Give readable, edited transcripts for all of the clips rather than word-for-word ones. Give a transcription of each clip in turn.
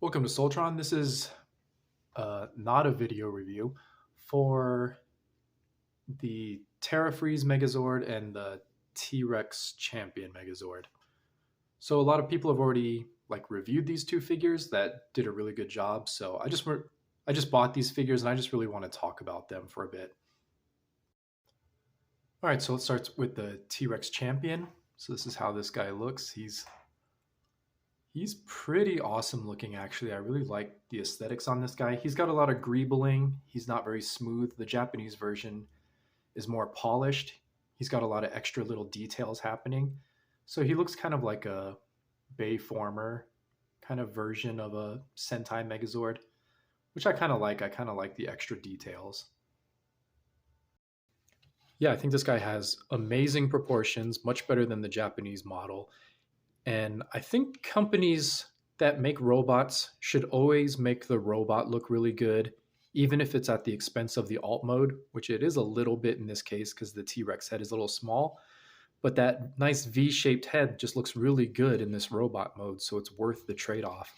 Welcome to Soltron. This is not a video review for the Ptera Megazord and the Trex Champion Megazord. So a lot of people have already reviewed these two figures that did a really good job. So I just bought these figures and I just really want to talk about them for a bit. All right, so let's start with the Trex Champion. So this is how this guy looks. He's pretty awesome looking, actually. I really like the aesthetics on this guy. He's got a lot of greebling. He's not very smooth. The Japanese version is more polished. He's got a lot of extra little details happening. So he looks kind of like a Bayformer kind of version of a Sentai Megazord, which I kind of like. I kind of like the extra details. Yeah, I think this guy has amazing proportions, much better than the Japanese model. And I think companies that make robots should always make the robot look really good, even if it's at the expense of the alt mode, which it is a little bit in this case because the T-Rex head is a little small. But that nice V-shaped head just looks really good in this robot mode, so it's worth the trade-off.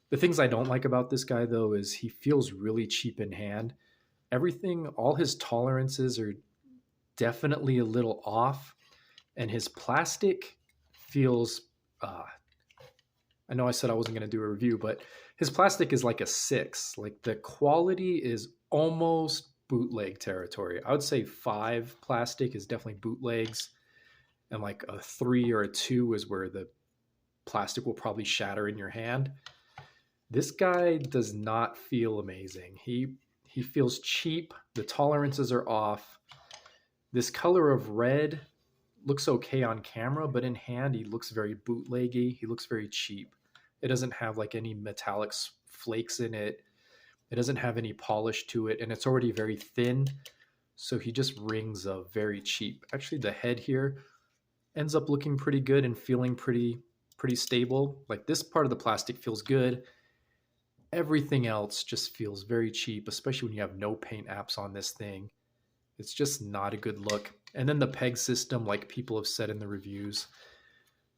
The things I don't like about this guy, though, is he feels really cheap in hand. Everything, all his tolerances are definitely a little off, and his plastic feels I know I said I wasn't going to do a review, but his plastic is like a 6. Like the quality is almost bootleg territory. I would say 5 plastic is definitely bootlegs, and like a 3 or a 2 is where the plastic will probably shatter in your hand. This guy does not feel amazing. He feels cheap. The tolerances are off. This color of red looks okay on camera, but in hand he looks very bootleggy. He looks very cheap. It doesn't have like any metallic flakes in it. It doesn't have any polish to it, and it's already very thin, so he just rings very cheap. Actually, the head here ends up looking pretty good and feeling pretty stable. Like this part of the plastic feels good. Everything else just feels very cheap, especially when you have no paint apps on this thing. It's just not a good look. And then the peg system, like people have said in the reviews,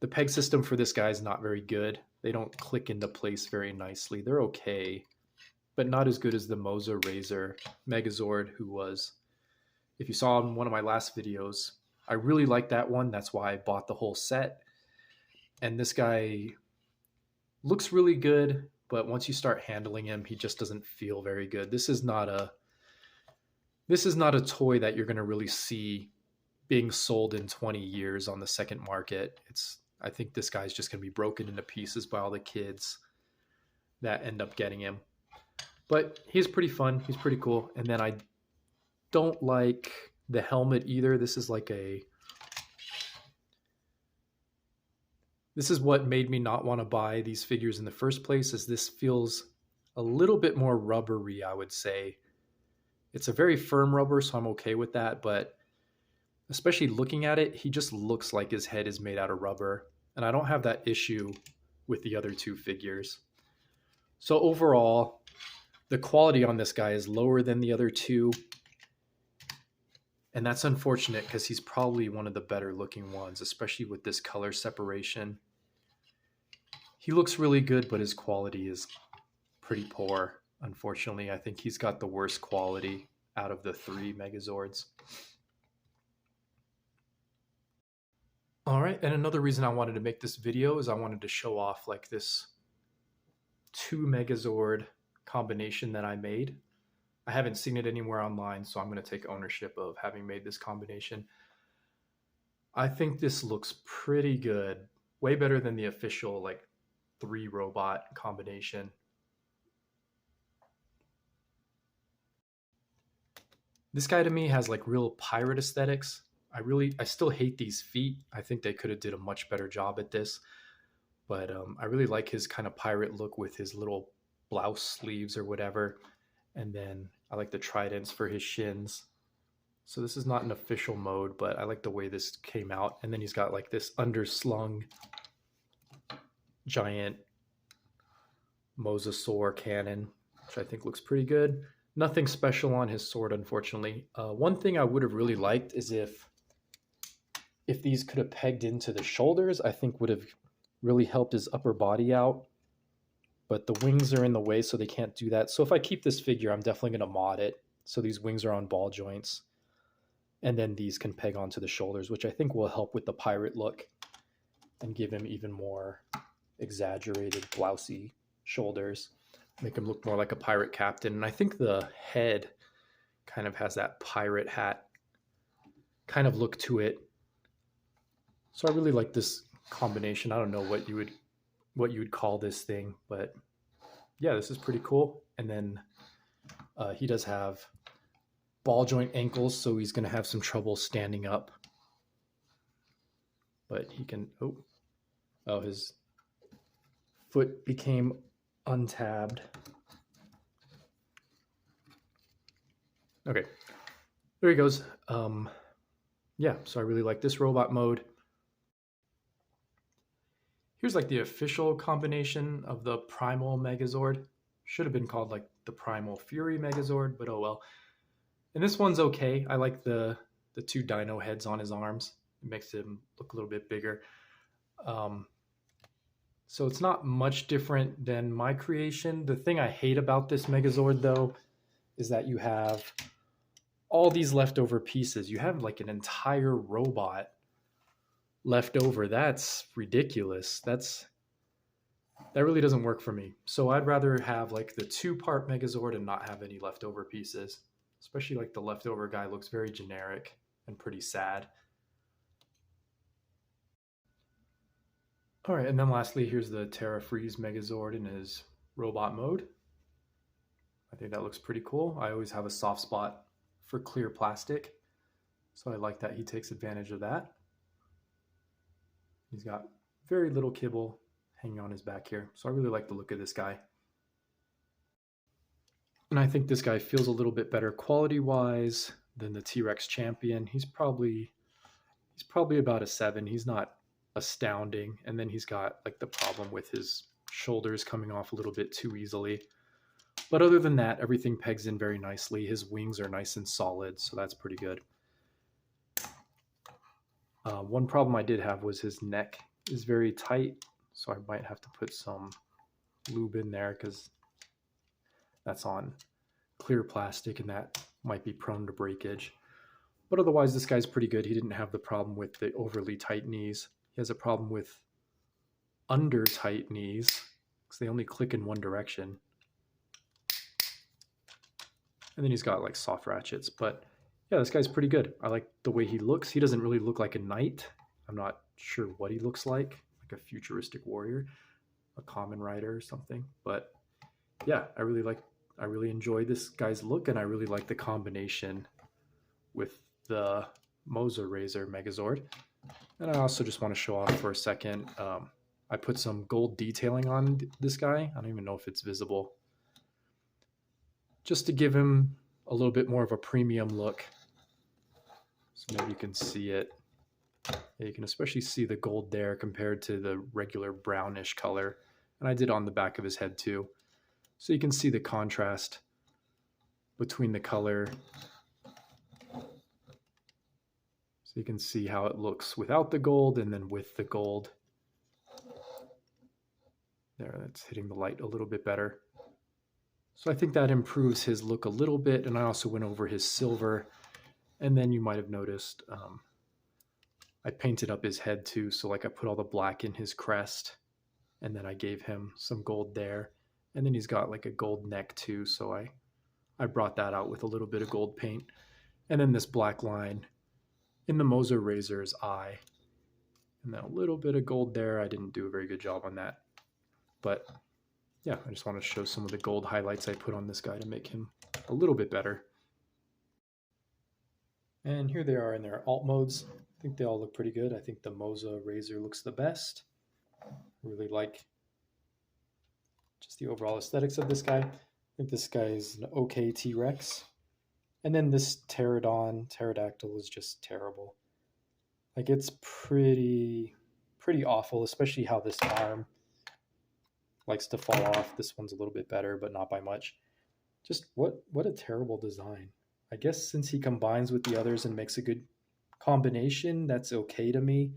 the peg system for this guy is not very good. They don't click into place very nicely. They're okay, but not as good as the Moza Razor Megazord, who was, if you saw in one of my last videos, I really liked that one. That's why I bought the whole set. And this guy looks really good, but once you start handling him, he just doesn't feel very good. This is not a toy that you're going to really see being sold in 20 years on the second market. I think this guy's just going to be broken into pieces by all the kids that end up getting him. But he's pretty fun. He's pretty cool. And then I don't like the helmet either. This is what made me not want to buy these figures in the first place, is this feels a little bit more rubbery, I would say. It's a very firm rubber, so I'm okay with that, but especially looking at it, he just looks like his head is made out of rubber, and I don't have that issue with the other two figures. So overall, the quality on this guy is lower than the other two, and that's unfortunate because he's probably one of the better looking ones, especially with this color separation. He looks really good, but his quality is pretty poor. Unfortunately, I think he's got the worst quality out of the 3 Megazords. All right, and another reason I wanted to make this video is I wanted to show off like this 2 Megazord combination that I made. I haven't seen it anywhere online, so I'm going to take ownership of having made this combination. I think this looks pretty good, way better than the official 3 robot combination. This guy to me has real pirate aesthetics. I still hate these feet. I think they could have did a much better job at this. But I really like his kind of pirate look with his little blouse sleeves or whatever. And then I like the tridents for his shins. So this is not an official mode, but I like the way this came out. And then he's got this underslung giant mosasaur cannon, which I think looks pretty good. Nothing special on his sword, unfortunately. One thing I would have really liked is if these could have pegged into the shoulders, I think would have really helped his upper body out. but the wings are in the way, so they can't do that. So if I keep this figure, I'm definitely going to mod it. So these wings are on ball joints. And then these can peg onto the shoulders, which I think will help with the pirate look and give him even more exaggerated, blousy shoulders. Make him look more like a pirate captain. And I think the head kind of has that pirate hat kind of look to it. So I really like this combination. I don't know what you would call this thing, but yeah, this is pretty cool. And then he does have ball joint ankles, so he's going to have some trouble standing up. But he can, oh, his foot became untabbed. Okay, there he goes. Yeah, so I really like this robot mode. Here's like the official combination of the Primal Megazord. Should have been called like the Primal Fury Megazord, but oh well. And this one's okay. I like the two Dino heads on his arms. It makes him look a little bit bigger. So it's not much different than my creation. The thing I hate about this Megazord, though, is that you have all these leftover pieces. You have like an entire robot left over. That's ridiculous. That really doesn't work for me. So I'd rather have like the 2-part Megazord and not have any leftover pieces. Especially like the leftover guy looks very generic and pretty sad. All right, and then lastly, here's the Ptera Freeze Megazord in his robot mode. I think that looks pretty cool. I always have a soft spot for clear plastic, so I like that he takes advantage of that. He's got very little kibble hanging on his back here, so I really like the look of this guy. And I think this guy feels a little bit better quality-wise than the T-Rex Champion. He's probably about a 7. He's not astounding. And then he's got like the problem with his shoulders coming off a little bit too easily. But other than that, everything pegs in very nicely. His wings are nice and solid, so that's pretty good. One problem I did have was his neck is very tight, so I might have to put some lube in there because that's on clear plastic and that might be prone to breakage. But otherwise, this guy's pretty good. He didn't have the problem with the overly tight knees. He has a problem with under tight knees because they only click in one direction. And then he's got like soft ratchets. But yeah, this guy's pretty good. I like the way he looks. He doesn't really look like a knight. I'm not sure what he looks like a futuristic warrior, a common rider or something. But yeah, I really enjoy this guy's look, and I really like the combination with the Megazord Megazord. And I also just want to show off for a second. I put some gold detailing on this guy. I don't even know if it's visible. Just to give him a little bit more of a premium look. So maybe you can see it. Yeah, you can especially see the gold there compared to the regular brownish color. And I did on the back of his head too. So you can see the contrast between the color. So you can see how it looks without the gold and then with the gold. There, that's hitting the light a little bit better. So I think that improves his look a little bit. And I also went over his silver. And then you might have noticed I painted up his head too. So like I put all the black in his crest. And then I gave him some gold there. And then he's got like a gold neck too. So I brought that out with a little bit of gold paint. And then this black line in the Megazord's eye. And then a little bit of gold there. I didn't do a very good job on that. But yeah, I just want to show some of the gold highlights I put on this guy to make him a little bit better. And here they are in their alt modes. I think they all look pretty good. I think the Megazord looks the best. Really like just the overall aesthetics of this guy. I think this guy is an okay T-Rex. And then this pterodactyl is just terrible. Like it's pretty awful, especially how this arm likes to fall off. This one's a little bit better, but not by much. Just what a terrible design. I guess since he combines with the others and makes a good combination, that's okay to me.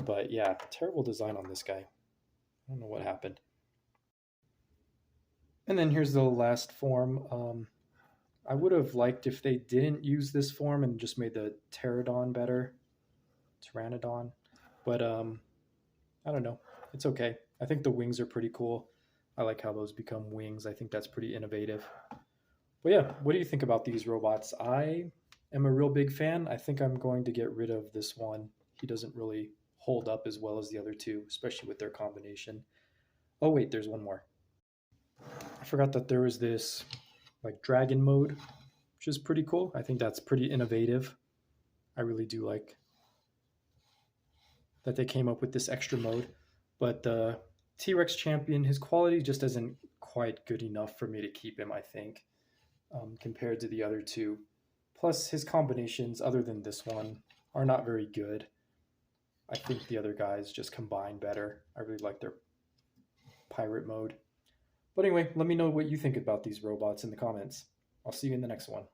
But yeah, terrible design on this guy. I don't know what happened. And then here's the last form. I would have liked if they didn't use this form and just made the pterodon better, pteranodon. But I don't know. It's okay. I think the wings are pretty cool. I like how those become wings. I think that's pretty innovative. But yeah, what do you think about these robots? I am a real big fan. I think I'm going to get rid of this one. He doesn't really hold up as well as the other two, especially with their combination. Oh wait, there's one more. I forgot that there was this like dragon mode, which is pretty cool. I think that's pretty innovative. I really do like that they came up with this extra mode. But the T-Rex champion, his quality just isn't quite good enough for me to keep him, I think, compared to the other two. Plus, his combinations, other than this one, are not very good. I think the other guys just combine better. I really like their pirate mode. But anyway, let me know what you think about these robots in the comments. I'll see you in the next one.